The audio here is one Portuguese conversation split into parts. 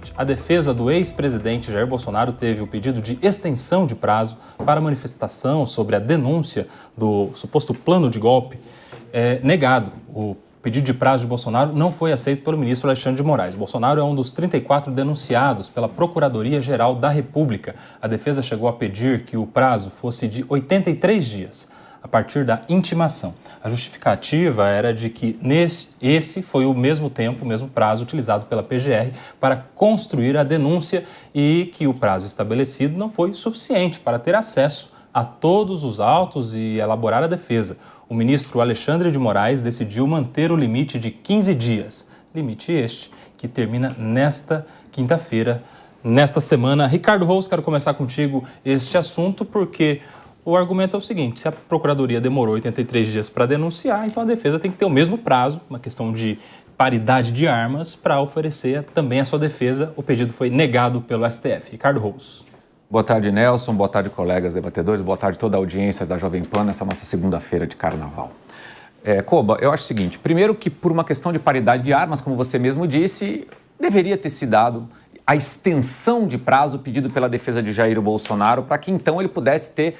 seguinte: a defesa do ex-presidente Jair Bolsonaro teve o pedido de extensão de prazo para manifestação sobre a denúncia do suposto plano de golpe negado. O pedido de prazo de Bolsonaro não foi aceito pelo ministro Alexandre de Moraes. Bolsonaro é um dos 34 denunciados pela Procuradoria-Geral da República. A defesa chegou a pedir que o prazo fosse de 83 dias, a partir da intimação. A justificativa era de que esse foi o mesmo tempo, o mesmo prazo utilizado pela PGR para construir a denúncia e que o prazo estabelecido não foi suficiente para ter acesso a todos os autos e elaborar a defesa. O ministro Alexandre de Moraes decidiu manter o limite de 15 dias. Limite este que termina nesta quinta-feira, nesta semana. Ricardo Rous, quero começar contigo este assunto porque o argumento é o seguinte: se a Procuradoria demorou 83 dias para denunciar, então a defesa tem que ter o mesmo prazo, uma questão de paridade de armas, para oferecer também a sua defesa. O pedido foi negado pelo STF. Ricardo Rous. Boa tarde, Nelson. Boa tarde, colegas debatedores. Boa tarde toda a audiência da Jovem Pan nessa nossa segunda-feira de carnaval. Koba, eu acho o seguinte: primeiro que por uma questão de paridade de armas, como você mesmo disse, deveria ter se dado a extensão de prazo pedido pela defesa de Jair Bolsonaro para que então ele pudesse ter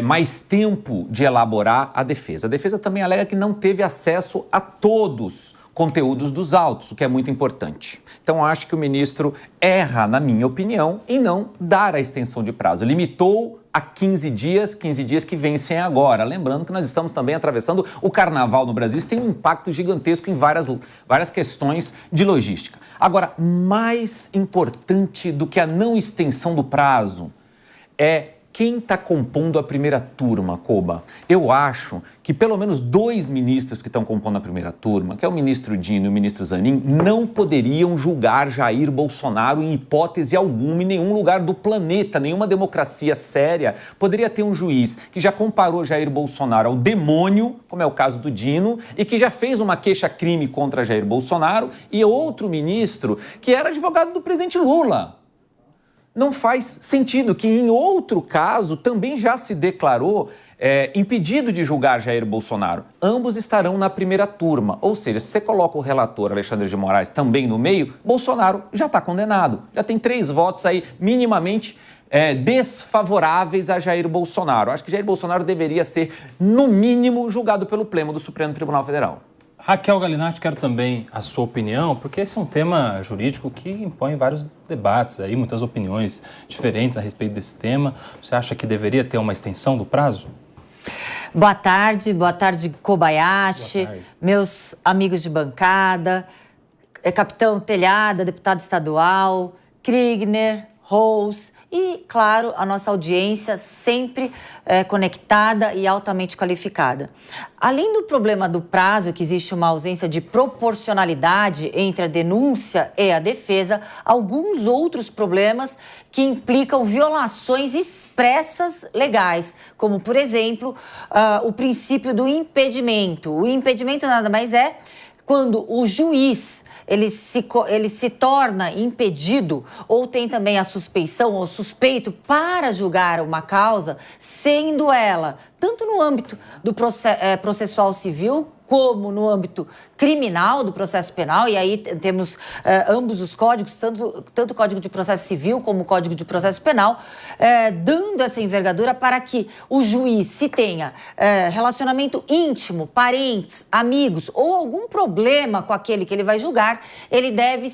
mais tempo de elaborar a defesa. A defesa também alega que não teve acesso a todos conteúdos dos autos, o que é muito importante. Então, acho que o ministro erra, na minha opinião, em não dar a extensão de prazo. Limitou a 15 dias que vencem agora. Lembrando que nós estamos também atravessando o carnaval no Brasil. Isso tem um impacto gigantesco em várias questões de logística. Agora, mais importante do que a não extensão do prazo é quem está compondo a primeira turma, Koba. Eu acho que pelo menos 2 ministros que estão compondo a primeira turma, que é o ministro Dino e o ministro Zanin, não poderiam julgar Jair Bolsonaro em hipótese alguma, em nenhum lugar do planeta. Nenhuma democracia séria poderia ter um juiz que já comparou Jair Bolsonaro ao demônio, como é o caso do Dino, e que já fez uma queixa-crime contra Jair Bolsonaro, e outro ministro que era advogado do presidente Lula. Não faz sentido que, em outro caso, também já se declarou impedido de julgar Jair Bolsonaro. Ambos estarão na primeira turma. Ou seja, se você coloca o relator Alexandre de Moraes também no meio, Bolsonaro já está condenado. Já tem 3 votos aí minimamente desfavoráveis a Jair Bolsonaro. Acho que Jair Bolsonaro deveria ser, no mínimo, julgado pelo Pleno do Supremo Tribunal Federal. Raquel Galinatti, quero também a sua opinião, porque esse é um tema jurídico que impõe vários debates, aí, muitas opiniões diferentes a respeito desse tema. Você acha que deveria ter uma extensão do prazo? Boa tarde Kobayashi, meus amigos de bancada, capitão Telhada, deputado estadual, Kriegner, Rous e, claro, a nossa audiência sempre conectada e altamente qualificada. Além do problema do prazo, que existe uma ausência de proporcionalidade entre a denúncia e a defesa, alguns outros problemas que implicam violações expressas legais, como, por exemplo, o princípio do impedimento. O impedimento nada mais é quando o juiz ele se torna impedido ou tem também a suspeição ou suspeito para julgar uma causa, sendo ela tanto no âmbito do processual civil como no âmbito criminal do processo penal, e aí temos ambos os códigos, tanto o Código de Processo Civil como o Código de Processo Penal, dando essa envergadura para que o juiz, se tenha relacionamento íntimo, parentes, amigos ou algum problema com aquele que ele vai julgar, ele deve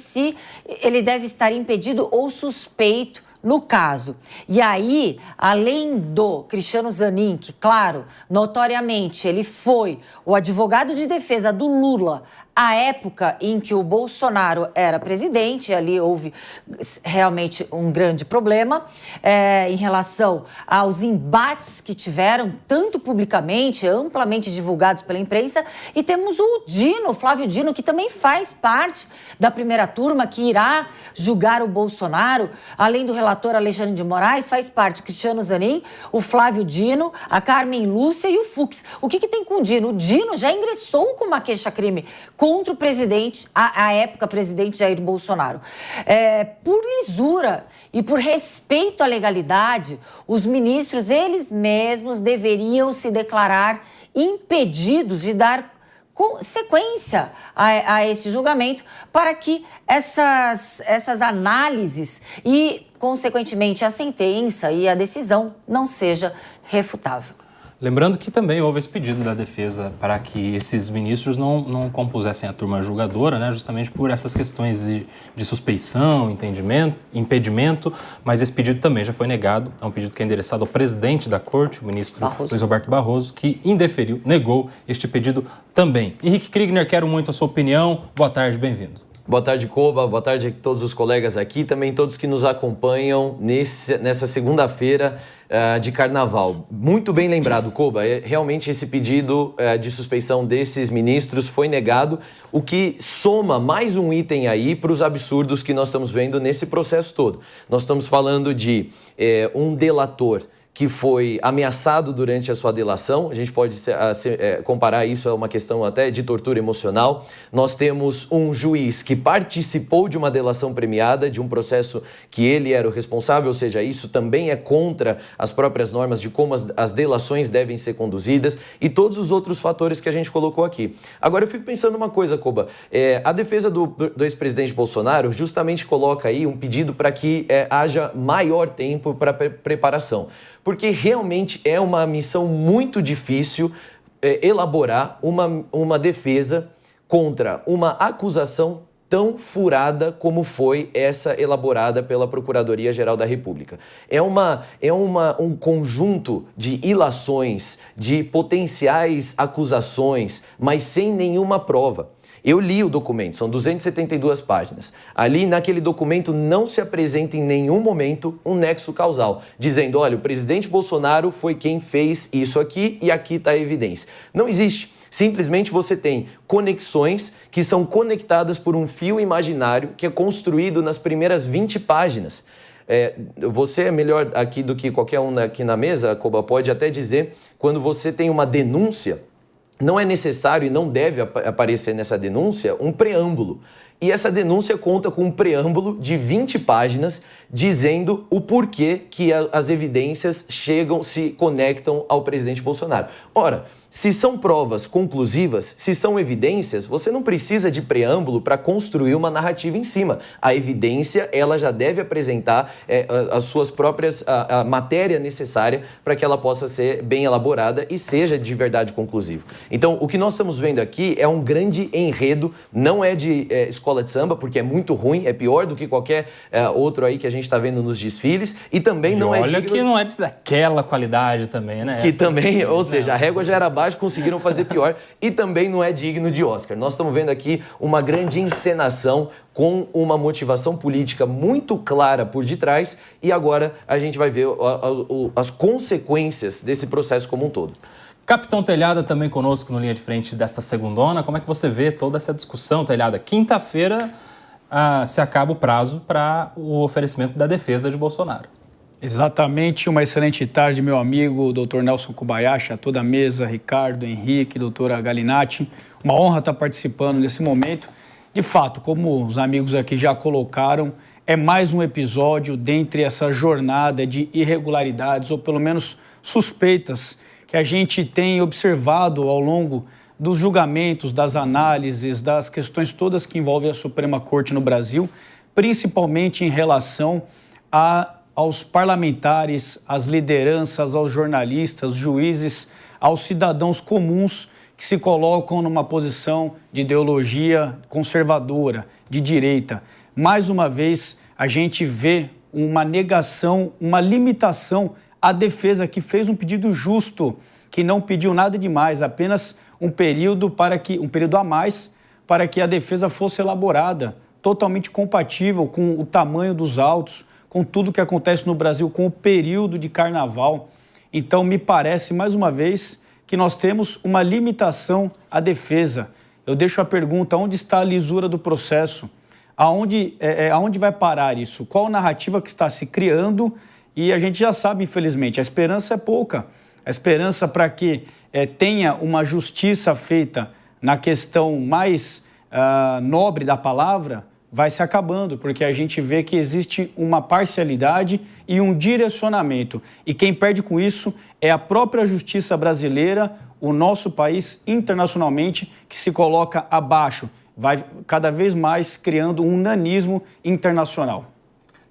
estar impedido ou suspeito no caso. E aí, além do Cristiano Zanin, que, claro, notoriamente ele foi o advogado de defesa do Lula à época em que o Bolsonaro era presidente, ali houve realmente um grande problema em relação aos embates que tiveram, tanto publicamente, amplamente divulgados pela imprensa, e temos o Dino, Flávio Dino, que também faz parte da primeira turma, que irá julgar o Bolsonaro, além do relator Alexandre de Moraes, faz parte o Cristiano Zanin, o Flávio Dino, a Carmen Lúcia e o Fux. O que tem com o Dino? O Dino já ingressou com uma queixa-crime contra o presidente, à época presidente Jair Bolsonaro. Por lisura e por respeito à legalidade, os ministros, eles mesmos, deveriam se declarar impedidos de dar sequência a esse julgamento para que essas análises e, consequentemente, a sentença e a decisão não seja refutável. Lembrando que também houve esse pedido da defesa para que esses ministros não compusessem a turma julgadora, né, justamente por essas questões de suspeição, impedimento, mas esse pedido também já foi negado. É um pedido que é endereçado ao presidente da Corte, o ministro Luiz Roberto Barroso, que indeferiu, negou este pedido também. Henrique Kriegner, quero muito a sua opinião. Boa tarde, bem-vindo. Boa tarde, Koba. Boa tarde a todos os colegas aqui, também todos que nos acompanham nessa segunda-feira de carnaval. Muito bem lembrado, Koba. Realmente esse pedido de suspeição desses ministros foi negado, o que soma mais um item aí para os absurdos que nós estamos vendo nesse processo todo. Nós estamos falando de um delator que foi ameaçado durante a sua delação. A gente pode comparar isso a uma questão até de tortura emocional. Nós temos um juiz que participou de uma delação premiada, de um processo que ele era o responsável, ou seja, isso também é contra as próprias normas de como as delações devem ser conduzidas e todos os outros fatores que a gente colocou aqui. Agora, eu fico pensando uma coisa, Koba. A defesa do ex-presidente Bolsonaro justamente coloca aí um pedido para que haja maior tempo para preparação. Porque realmente é uma missão muito difícil elaborar uma defesa contra uma acusação tão furada como foi essa elaborada pela Procuradoria-Geral da República. É um conjunto de ilações, de potenciais acusações, mas sem nenhuma prova. Eu li o documento, são 272 páginas. Ali, naquele documento, não se apresenta em nenhum momento um nexo causal, dizendo, olha, o presidente Bolsonaro foi quem fez isso aqui e aqui está a evidência. Não existe. Simplesmente você tem conexões que são conectadas por um fio imaginário que é construído nas primeiras 20 páginas. Você é melhor aqui do que qualquer um aqui na mesa, Koba, pode até dizer, quando você tem uma denúncia, não é necessário e não deve aparecer nessa denúncia um preâmbulo. E essa denúncia conta com um preâmbulo de 20 páginas dizendo o porquê que as evidências se conectam ao presidente Bolsonaro. Ora, se são provas conclusivas, se são evidências, você não precisa de preâmbulo para construir uma narrativa em cima. A evidência, ela já deve apresentar as suas próprias, a matéria necessária para que ela possa ser bem elaborada e seja de verdade conclusiva. Então, o que nós estamos vendo aqui é um grande enredo, não é de escola de samba, porque é muito ruim, é pior do que qualquer outro aí que a gente está vendo nos desfiles, e também não é digno... Olha que não é daquela qualidade também, né? Que também, ou seja, a régua já era baixa, conseguiram fazer pior, e também não é digno de Oscar. Nós estamos vendo aqui uma grande encenação com uma motivação política muito clara por detrás, e agora a gente vai ver as consequências desse processo como um todo. Capitão Telhada também conosco no Linha de Frente desta segundona. Como é que você vê toda essa discussão, Telhada? Quinta-feira se acaba o prazo para o oferecimento da defesa de Bolsonaro. Exatamente. Uma excelente tarde, meu amigo, doutor Nelson Kobayashi, a toda a mesa, Ricardo, Henrique, doutora Galinatti. Uma honra estar participando nesse momento. De fato, como os amigos aqui já colocaram, é mais um episódio dentre essa jornada de irregularidades, ou pelo menos suspeitas, que a gente tem observado ao longo dos julgamentos, das análises, das questões todas que envolvem a Suprema Corte no Brasil, principalmente em relação aos parlamentares, às lideranças, aos jornalistas, juízes, aos cidadãos comuns que se colocam numa posição de ideologia conservadora, de direita. Mais uma vez, a gente vê uma negação, uma limitação à defesa, que fez um pedido justo, que não pediu nada demais, apenas um período a mais para que a defesa fosse elaborada, totalmente compatível com o tamanho dos autos, com tudo que acontece no Brasil, com o período de carnaval. Então, me parece, mais uma vez, que nós temos uma limitação à defesa. Eu deixo a pergunta, onde está a lisura do processo? Aonde vai parar isso? Qual a narrativa que está se criando? E a gente já sabe, infelizmente, a esperança é pouca. A esperança para que tenha uma justiça feita na questão mais nobre da palavra vai se acabando, porque a gente vê que existe uma parcialidade e um direcionamento. E quem perde com isso é a própria justiça brasileira, o nosso país internacionalmente, que se coloca abaixo, vai cada vez mais criando um nanismo internacional.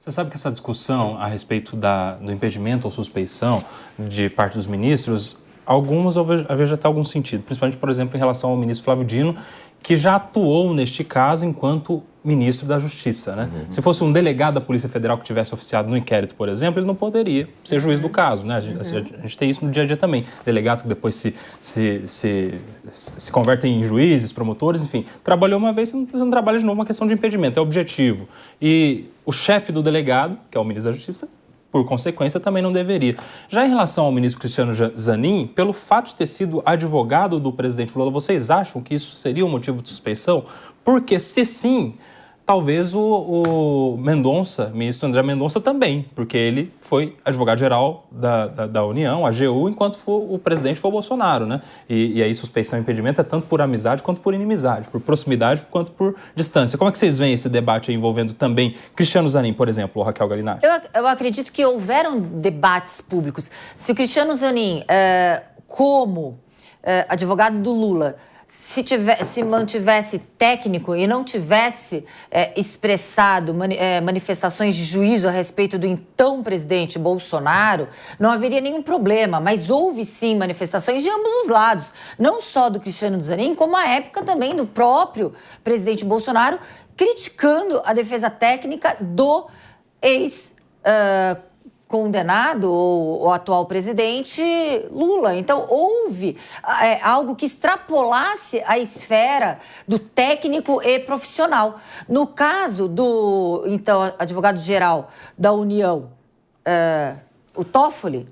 Você sabe que essa discussão a respeito do impedimento ou suspeição de parte dos ministros, algumas eu vejo até algum sentido, principalmente, por exemplo, em relação ao ministro Flávio Dino, que já atuou neste caso enquanto ministro da Justiça, né? Se fosse um delegado da Polícia Federal que tivesse oficiado no inquérito, por exemplo, ele não poderia ser juiz do caso, né? A gente tem isso no dia a dia também. Delegados que depois se convertem em juízes, promotores, enfim. Trabalhou uma vez, você não trabalha de novo, uma questão de impedimento, é objetivo. E o chefe do delegado, que é o ministro da Justiça, por consequência, também não deveria. Já em relação ao ministro Cristiano Zanin, pelo fato de ter sido advogado do presidente Lula, vocês acham que isso seria um motivo de suspeição? Porque, se sim, talvez o Mendonça, ministro André Mendonça, também, porque ele foi advogado-geral da União, AGU, enquanto o presidente foi o Bolsonaro, né? E aí suspeição e impedimento é tanto por amizade quanto por inimizade, por proximidade quanto por distância. Como é que vocês veem esse debate aí envolvendo também Cristiano Zanin, por exemplo, ou Raquel Galinatti? Eu acredito que houveram debates públicos. Se o Cristiano Zanin, como advogado do Lula, se mantivesse técnico e não tivesse expressado manifestações de juízo a respeito do então presidente Bolsonaro, não haveria nenhum problema. Mas houve sim manifestações de ambos os lados, não só do Cristiano Zanin, como à época também do próprio presidente Bolsonaro, criticando a defesa técnica do condenado ou atual presidente Lula. Então, houve algo que extrapolasse a esfera do técnico e profissional. No caso do, então, advogado-geral da União, o Toffoli,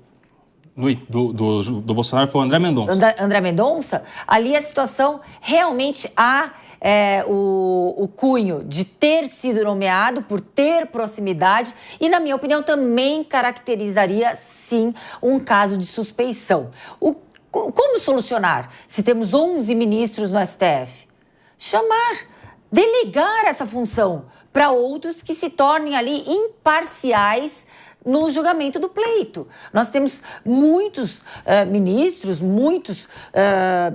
do Bolsonaro foi o André Mendonça. André Mendonça, ali a situação realmente há o cunho de ter sido nomeado, por ter proximidade e, na minha opinião, também caracterizaria, sim, um caso de suspeição. Como solucionar se temos 11 ministros no STF? Delegar essa função para outros que se tornem ali imparciais no julgamento do pleito. Nós temos muitos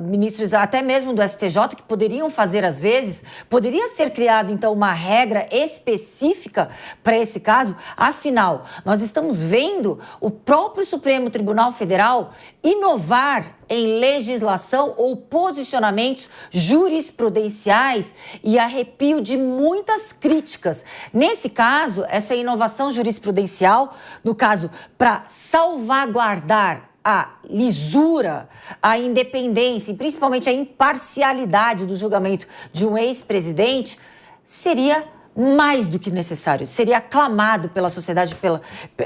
ministros até mesmo do STJ que poderiam fazer às vezes, poderia ser criado então uma regra específica para esse caso. Afinal, nós estamos vendo o próprio Supremo Tribunal Federal inovar em legislação ou posicionamentos jurisprudenciais e arrepio de muitas críticas. Nesse caso, essa inovação jurisprudencial, no caso, para salvaguardar a lisura, a independência e principalmente a imparcialidade do julgamento de um ex-presidente, seria mais do que necessário, seria aclamado pela sociedade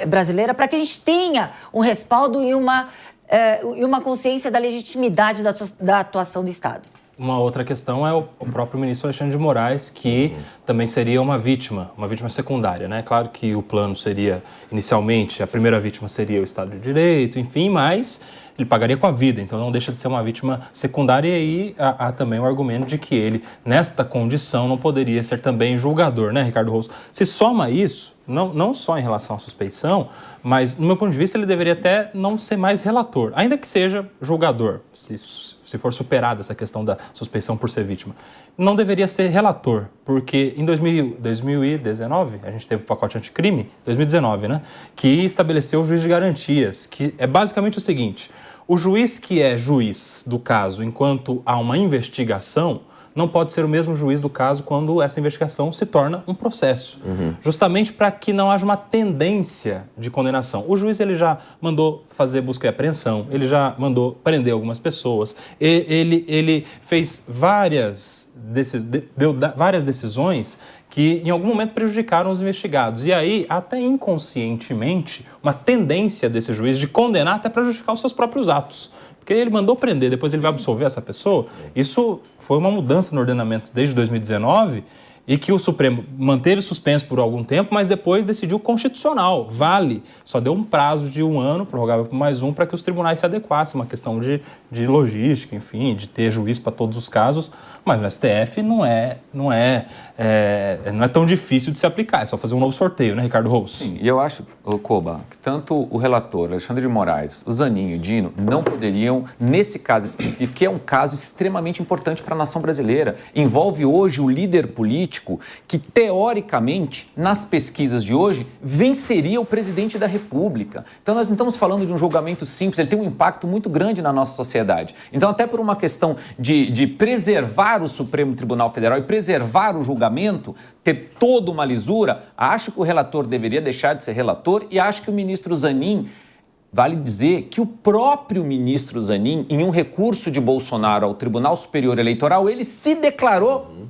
brasileira para que a gente tenha um respaldo e uma consciência da legitimidade da atuação do Estado. Uma outra questão é o próprio ministro Alexandre de Moraes, que também seria uma vítima secundária, né? Claro que o plano seria, inicialmente, a primeira vítima seria o Estado de Direito, enfim, mas ele pagaria com a vida, então não deixa de ser uma vítima secundária. E aí há também o argumento de que ele, nesta condição, não poderia ser também julgador, né, Ricardo Rosso? Se soma isso, não só em relação à suspeição, mas, no meu ponto de vista, ele deveria até não ser mais relator, ainda que seja julgador, se for superada essa questão da suspeição por ser vítima. Não deveria ser relator, porque em 2019, a gente teve o pacote anticrime, 2019, né, que estabeleceu o juiz de garantias, que é basicamente o seguinte: o juiz que é juiz do caso enquanto há uma investigação não pode ser o mesmo juiz do caso quando essa investigação se torna um processo. Justamente para que não haja uma tendência de condenação. O juiz ele já mandou fazer busca e apreensão, ele já mandou prender algumas pessoas, ele fez deu várias decisões que em algum momento prejudicaram os investigados. E aí, até inconscientemente, uma tendência desse juiz de condenar até para justificar os seus próprios atos. Porque ele mandou prender, depois ele vai absolver essa pessoa. Isso foi uma mudança no ordenamento desde 2019 e que o Supremo manteve suspenso por algum tempo, mas depois decidiu constitucional, vale. Só deu um prazo de 1 ano, prorrogável por mais um, para que os tribunais se adequassem, uma questão de logística, enfim, de ter juiz para todos os casos, mas no STF não é tão difícil de se aplicar, é só fazer um novo sorteio, né, Ricardo Roos? Sim, e eu acho, Koba, que tanto o relator, Alexandre de Moraes, o Zanin e o Dino não poderiam, nesse caso específico, que é um caso extremamente importante para a nação brasileira, envolve hoje o líder político que, teoricamente, nas pesquisas de hoje, venceria o presidente da República. Então, nós não estamos falando de um julgamento simples, ele tem um impacto muito grande na nossa sociedade. Então, até por uma questão de preservar o Supremo Tribunal Federal e preservar o julgamento, ter toda uma lisura, acho que o relator deveria deixar de ser relator e acho que o ministro Zanin, vale dizer que o próprio ministro Zanin, em um recurso de Bolsonaro ao Tribunal Superior Eleitoral, ele se declarou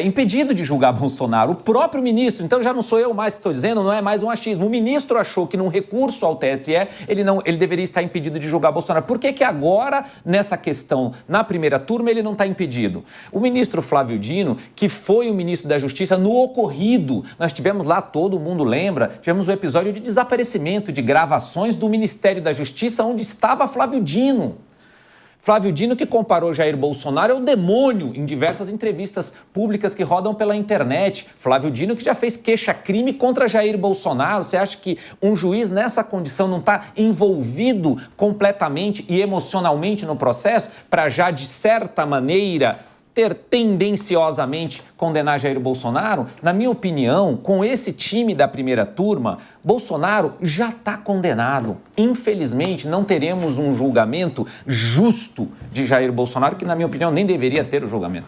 impedido de julgar Bolsonaro, o próprio ministro. Então já não sou eu mais que estou dizendo, não é mais um achismo. O ministro achou que num recurso ao TSE ele deveria estar impedido de julgar Bolsonaro. Por que agora, nessa questão, na primeira turma, ele não está impedido? O ministro Flávio Dino, que foi o ministro da Justiça no ocorrido, nós tivemos lá, todo mundo lembra, tivemos um episódio de desaparecimento de gravações do Ministério da Justiça onde estava Flávio Dino. Flávio Dino que comparou Jair Bolsonaro ao demônio em diversas entrevistas públicas que rodam pela internet. Flávio Dino que já fez queixa-crime contra Jair Bolsonaro. Você acha que um juiz nessa condição não está envolvido completamente e emocionalmente no processo para já, de certa maneira, tendenciosamente condenar Jair Bolsonaro? Na minha opinião, com esse time da primeira turma, Bolsonaro já está condenado. Infelizmente, não teremos um julgamento justo de Jair Bolsonaro, que, na minha opinião, nem deveria ter o julgamento.